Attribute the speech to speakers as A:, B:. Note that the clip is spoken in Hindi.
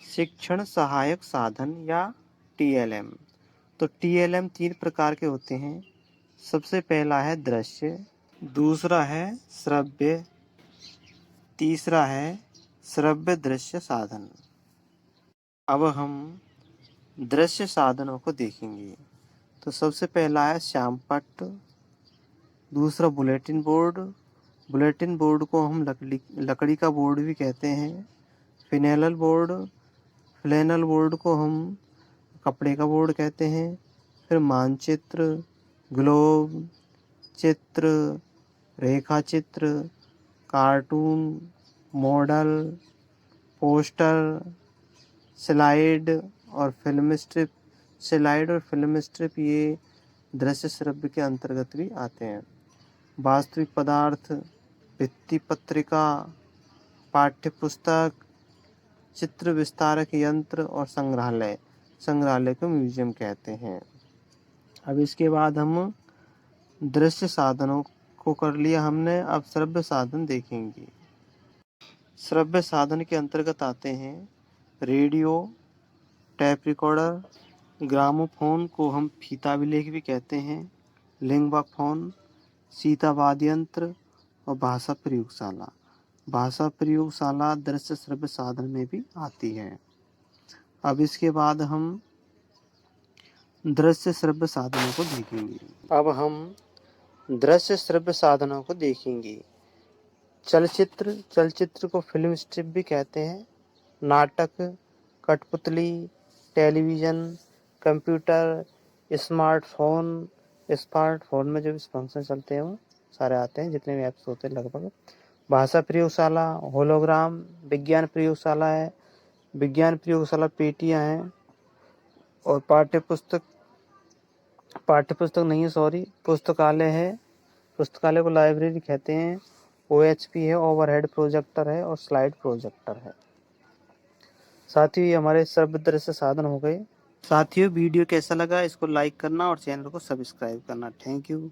A: शिक्षण सहायक साधन या टीएलएम। तो टीएलएम 3 प्रकार के होते हैं। सबसे पहला है दृश्य, दूसरा है श्रव्य, तीसरा है श्रव्य दृश्य साधन। अब हम दृश्य साधनों को देखेंगे। तो सबसे पहला है श्यामपट्ट, दूसरा बुलेटिन बोर्ड। बुलेटिन बोर्ड को हम लकड़ी का बोर्ड भी कहते हैं। फिनेलल बोर्ड, फ्लेनल बोर्ड को हम कपड़े का बोर्ड कहते हैं। फिर मानचित्र, ग्लोब, चित्र, रेखा चित्र, कार्टून, मॉडल, पोस्टर, स्लाइड और फिल्म स्ट्रिप। स्लाइड और फिल्म स्ट्रिप ये दृश्य श्रव्य के अंतर्गत भी आते हैं। वास्तविक पदार्थ, भित्ति पत्रिका, पाठ्य पुस्तक, चित्र विस्तारक यंत्र और संग्रहालय। संग्रहालय को म्यूजियम कहते हैं। अब इसके बाद हम दृश्य साधनों को कर लिया हमने, अब श्रव्य साधन देखेंगे। श्रव्य साधन के अंतर्गत आते हैं रेडियो, टैप रिकॉर्डर, ग्रामोफोन को हम फीता अभिलेख भी कहते हैं, लिंगवा फोन, सीता वाद्य यंत्र और भाषा प्रयोगशाला। भाषा प्रयोगशाला दृश्य श्रव्य साधन में भी आती है। अब इसके बाद हम दृश्य श्रव्य साधनों को देखेंगे। अब हम दृश्य श्रव्य साधनों को देखेंगे। चलचित्र, चलचित्र को फिल्म स्ट्रिप भी कहते हैं। नाटक, कठपुतली, टेलीविज़न, कंप्यूटर, स्मार्टफोन। स्मार्टफोन में जो भी फंक्शन चलते हैं वो सारे आते हैं, जितने भी ऐप्स होते हैं लगभग। भाषा प्रयोगशाला, होलोग्राम, विज्ञान प्रयोगशाला है। विज्ञान प्रयोगशाला पेटियां हैं। और पाठ्यपुस्तक नहीं है, सॉरी, पुस्तकालय है। पुस्तकालय को लाइब्रेरी कहते हैं। ओएचपी है, ओवरहेड प्रोजेक्टर है और स्लाइड प्रोजेक्टर है। साथियों, ये हमारे श्रव्य दृश्य साधन हो गए। साथियों, वीडियो कैसा लगा इसको लाइक करना और चैनल को सब्सक्राइब करना। Thank you.